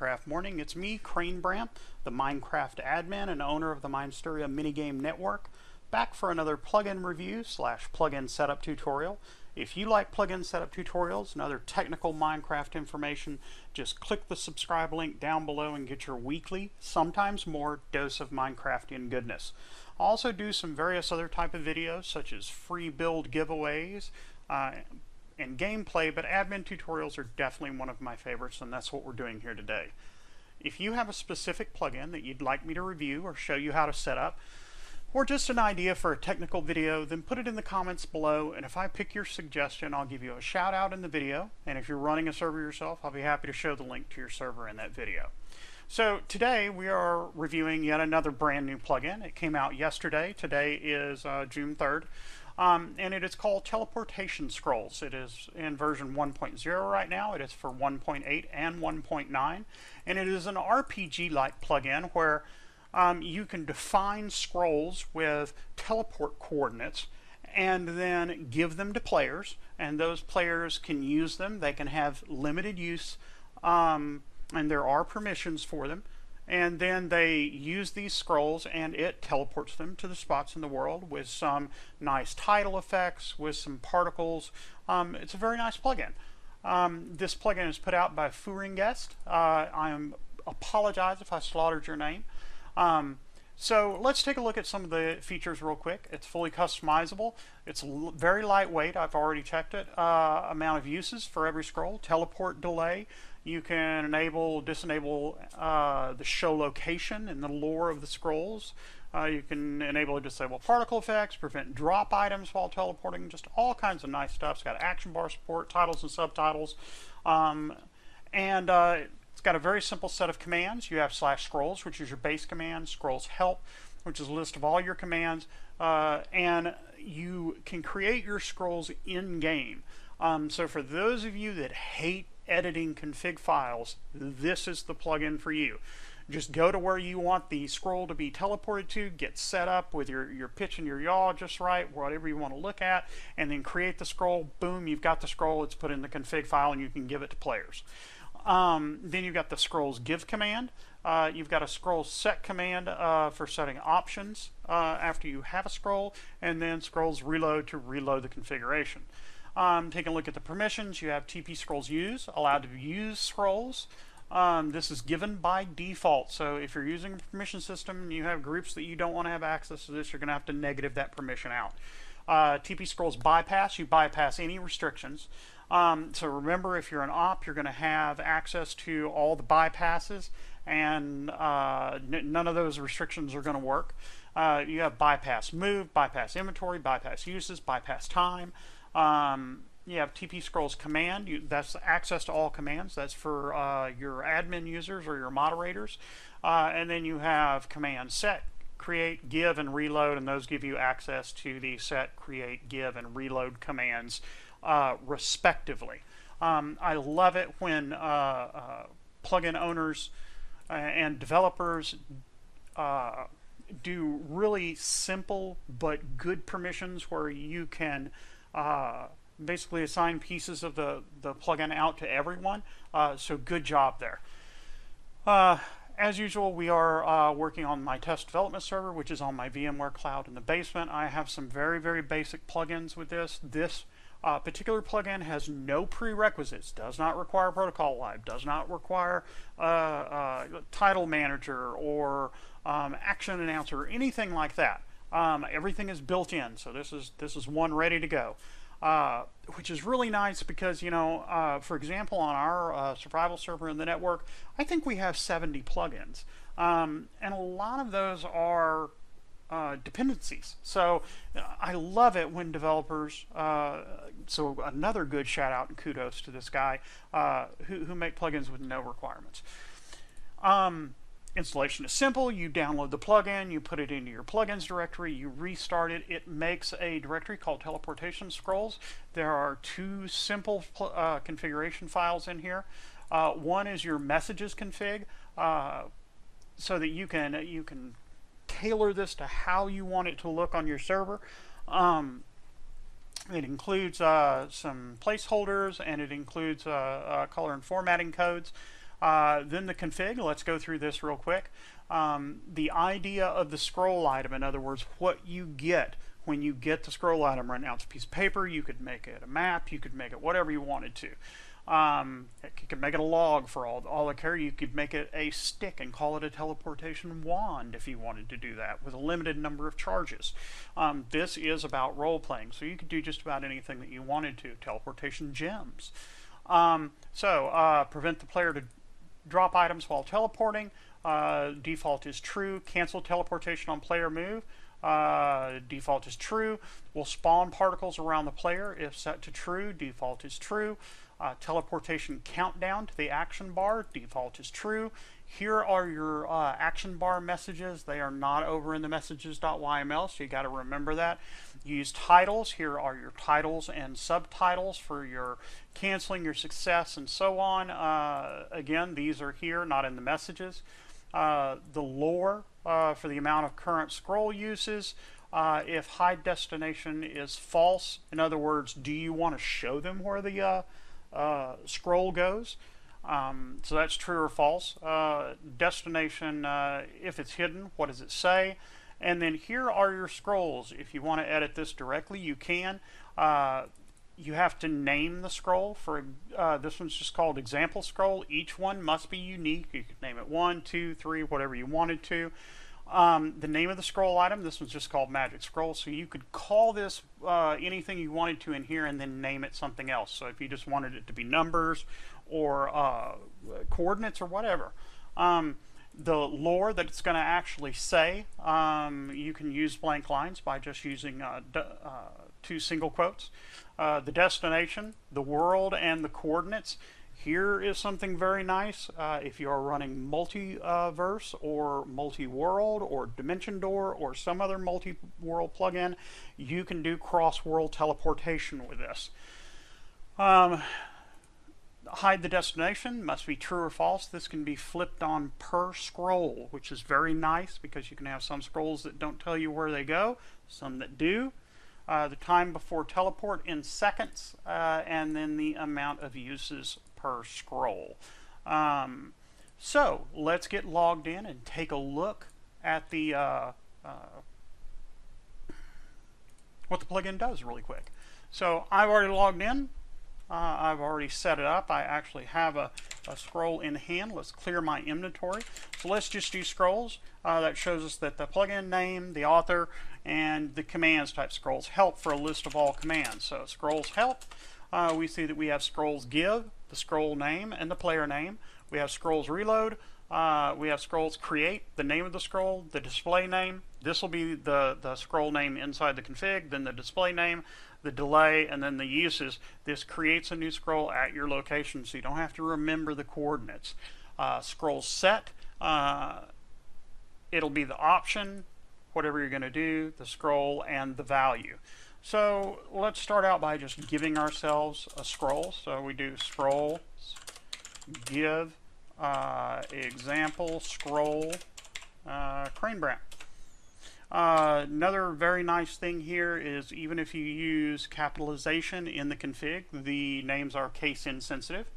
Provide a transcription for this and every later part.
Minecraft morning. It's me, CrainBramp, the Minecraft admin and owner of the Mindsteria minigame network, back for another plugin review / plugin setup tutorial. If you like plugin setup tutorials and other technical Minecraft information, just click the subscribe link down below and get your weekly, sometimes more, dose of Minecraftian goodness. I'll also do some various other type of videos such as free build giveaways, and gameplay, but admin tutorials are definitely one of my favorites, and that's what we're doing here today. If you have a specific plugin that you'd like me to review or show you how to set up, or just an idea for a technical video, then put it in the comments below, and if I pick your suggestion, I'll give you a shout out in the video, and if you're running a server yourself, I'll be happy to show the link to your server in that video. So today we are reviewing yet another brand new plugin. It came out yesterday. Today is June 3rd. And it is called TeleportationScrolls. It is in version 1.0 right now. It is for 1.8 and 1.9. And it is an RPG-like plugin where you can define scrolls with teleport coordinates and then give them to players. And those players can use them. They can have limited use, and there are permissions for them. And then they use these scrolls and it teleports them to the spots in the world with some nice tidal effects, with some particles. It's a very nice plugin. This plugin is put out by FooRiNGeST. I apologize if I slaughtered your name. So let's take a look at some of the features real quick. It's fully customizable. It's very lightweight. I've already checked it. Amount of uses for every scroll. Teleport delay. You can enable, disable the show location and the lore of the scrolls. You can enable or disable particle effects, prevent drop items while teleporting, just all kinds of nice stuff. It's got action bar support, titles and subtitles, and it's got a very simple set of commands. You have /scrolls, which is your base command, scrolls help, which is a list of all your commands, and you can create your scrolls in game. So for those of you that hate editing config files, this is the plugin for you. Just go to where you want the scroll to be teleported to, get set up with your pitch and your yaw just right, whatever you want to look at, and then create the scroll. Boom, you've got the scroll. It's put in the config file and you can give it to players. Then you've got the scrolls give command. You've got a scroll set command for setting options after you have a scroll, and then scrolls reload to reload the configuration. Taking a look at the permissions, you have TP scrolls use, allowed to use scrolls. This is given by default, so if you're using a permission system and you have groups that you don't want to have access to this, you're going to have to negative that permission out. TP scrolls bypass, you bypass any restrictions. So remember, if you're an op, you're going to have access to all the bypasses, and none of those restrictions are going to work. You have bypass move, bypass inventory, bypass uses, bypass time. You have TP scrolls command. That's access to all commands. That's for your admin users or your moderators. And then you have command set, create, give, and reload, and those give you access to the set, create, give, and reload commands respectively. I love it when plugin owners and developers do really simple but good permissions where you can basically assign pieces of the plugin out to everyone. So good job there. As usual, we are working on my test development server, which is on my VMware cloud in the basement. I have some very, very basic plugins with this. This particular plugin has no prerequisites, does not require protocol live, does not require title manager or action announcer or anything like that. Everything is built in, so this is one ready to go, which is really nice because, you know, for example, on our survival server in the network, I think we have 70 plugins, and a lot of those are dependencies. So I love it when developers, so another good shout out and kudos to this guy who make plugins with no requirements. Installation is simple. You download the plugin, you put it into your plugins directory, you restart it. It makes a directory called TeleportationScrolls. There are two simple configuration files in here. One is your messages config, so that you can tailor this to how you want it to look on your server. It includes some placeholders, and it includes color and formatting codes. Then the config, let's go through this real quick. The idea of the scroll item, in other words, what you get when you get the scroll item. Right now it's a piece of paper. You could make it a map. You could make it whatever you wanted to. You could make it a log for all I care. You could make it a stick and call it a teleportation wand if you wanted to do that with a limited number of charges. This is about role-playing, so you could do just about anything that you wanted to. Teleportation gems. Prevent the player to drop items while teleporting. Default is true. Cancel teleportation on player move. Default is true. Will spawn particles around the player if set to true. Default is true. Teleportation countdown to the action bar. Default is true. Here are your action bar messages. They are not over in the messages.yml, so you got to remember that. Use titles. Here are your titles and subtitles for your canceling, your success, and so on. Again, these are here, not in the messages. The lore for the amount of current scroll uses. If hide destination is false, in other words, do you want to show them where the scroll goes? So that's true or false. Destination, if it's hidden, what does it say? And then here are your scrolls. If you want to edit this directly, you can. You have to name the scroll. For this one's just called example scroll. Each one must be unique. You could name it 1, 2, 3, whatever you wanted to. The name of the scroll item, this one's just called magic scroll, so you could call this anything you wanted to in here and then name it something else. So if you just wanted it to be numbers or coordinates or whatever. The lore that it's going to actually say, you can use blank lines by just using 2 single quotes. The destination, the world, and the coordinates. Here is something very nice. If you are running multiverse or multi-world or dimension door or some other multi-world plugin, you can do cross-world teleportation with this. Hide the destination must be true or false. This can be flipped on per scroll, which is very nice because you can have some scrolls that don't tell you where they go, some that do. The time before teleport in seconds, and then the amount of uses per scroll. So let's get logged in and take a look at the what the plugin does really quick. So I've already logged in. I've already set it up. I actually have a scroll in hand. Let's clear my inventory. So let's just do scrolls. That shows us that the plugin name, the author, and the commands type scrolls help for a list of all commands. So scrolls help. We see that we have scrolls give, the scroll name, and the player name. We have scrolls reload. We have scrolls create, the name of the scroll, the display name. This will be the scroll name inside the config, then the display name, the delay, and then the uses. This creates a new scroll at your location, so you don't have to remember the coordinates. Scroll set, it'll be the option, whatever you're going to do, the scroll, and the value. So let's start out by just giving ourselves a scroll. So we do scroll, give, example, scroll, CrainBramp. Another very nice thing here is even if you use capitalization in the config, the names are case insensitive.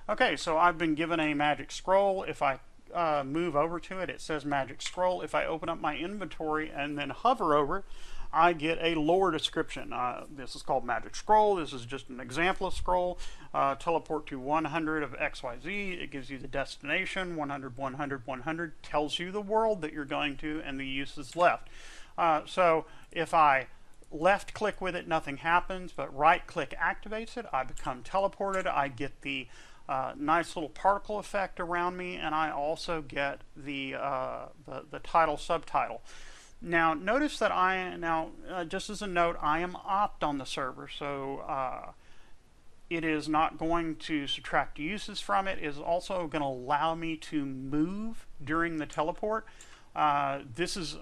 Okay, so I've been given a magic scroll. If I move over to it, it says magic scroll. If I open up my inventory and then hover over it, I get a lore description. This is called magic scroll. This is just an example of scroll. Teleport to 100 of XYZ. It gives you the destination, 100, 100, 100. Tells you the world that you're going to and the uses left. So if I left click with it, nothing happens, but right click activates it. I become teleported. I get the nice little particle effect around me, and I also get the title subtitle. Now notice that just as a note, I am opt on the server, so it is not going to subtract uses from it. It is also going to allow me to move during the teleport. This is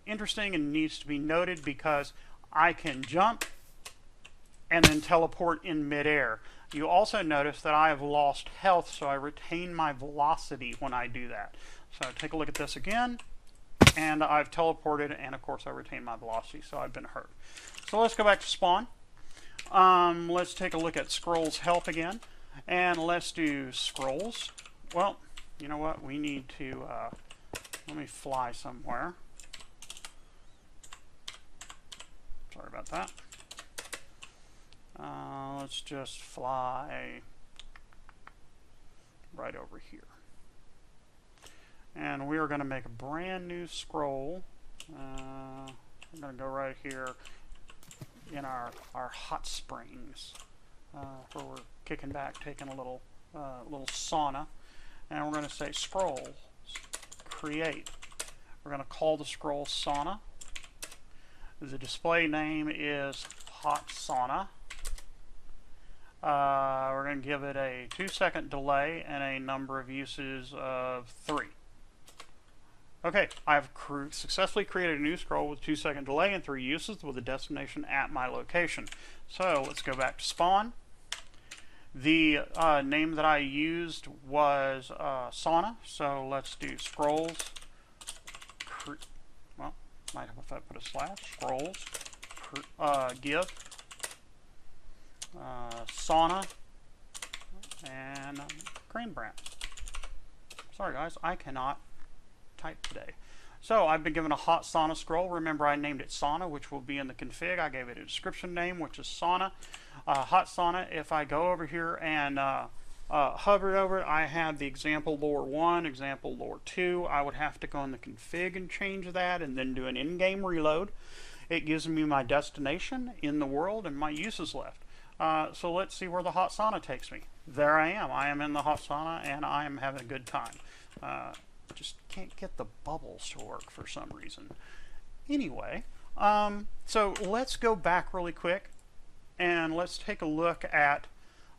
interesting and needs to be noted because I can jump and then teleport in midair. You also notice that I have lost health, so I retain my velocity when I do that. So take a look at this again. And I've teleported, and of course I retain my velocity, so I've been hurt. So let's go back to spawn. Let's take a look at scrolls help again, and let's do scrolls well, you know what? We need to, let me fly somewhere. Sorry about that. Let's just fly right over here. And we are going to make a brand new scroll. I'm going to go right here in our hot springs, where we're kicking back, taking a little sauna. And we're going to say scroll, create. We're going to call the scroll sauna. The display name is hot sauna. We're going to give it a 2-second delay and a number of uses of 3. Okay, I've successfully created a new scroll with 2-second delay and 3 uses with a destination at my location. So let's go back to spawn. The name that I used was sauna, so let's do scrolls. Well, might have if I put a slash. Scrolls give sauna and CrainBramp. Sorry guys, I cannot type today. So I've been given a hot sauna scroll. Remember, I named it sauna, which will be in the config. I gave it a description name, which is sauna. Hot sauna. If I go over here and hover over it, I have the example lore 1, example lore 2. I would have to go in the config and change that and then do an in-game reload. It gives me my destination in the world and my uses left. So let's see where the hot sauna takes me. There I am. I am in the hot sauna and I am having a good time. Just can't get the bubbles to work for some reason. Anyway, so let's go back really quick and let's take a look at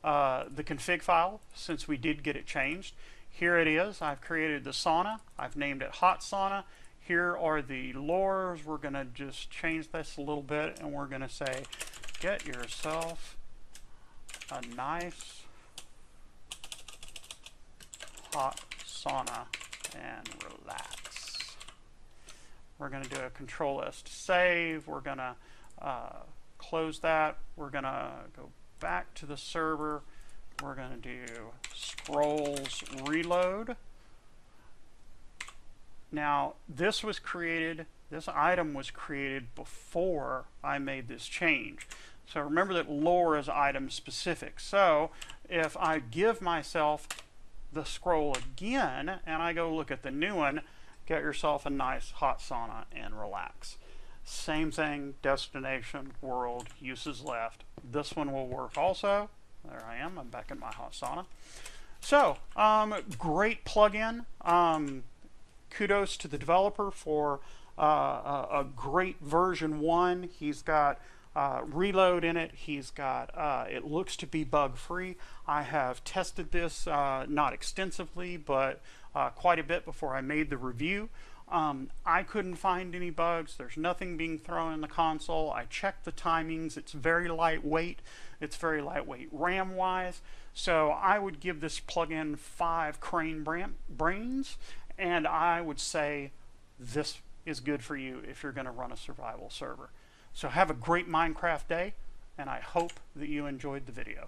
the config file since we did get it changed. Here it is. I've created the sauna. I've named it hot sauna. Here are the lures. We're going to just change this a little bit and we're going to say, get yourself a nice hot sauna and relax. We're going to do a Control S to save. We're going to close that. We're going to go back to the server. We're going to do scrolls reload. Now this item was created before I made this change. So remember that lore is item specific. So if I give myself the scroll again and I go look at the new one, get yourself a nice hot sauna and relax. Same thing, destination, world, uses left. This one will work also. There I am, I'm back in my hot sauna. So, great plugin. Kudos to the developer for a great version 1. He's got reload in it. He's got, it looks to be bug free. I have tested this not extensively, but quite a bit before I made the review. I couldn't find any bugs. There's nothing being thrown in the console. I checked the timings. It's very lightweight. It's very lightweight RAM wise. So I would give this plugin 5 CrainBramp brains, and I would say this is good for you if you're going to run a survival server. So have a great Minecraft day, and I hope that you enjoyed the video.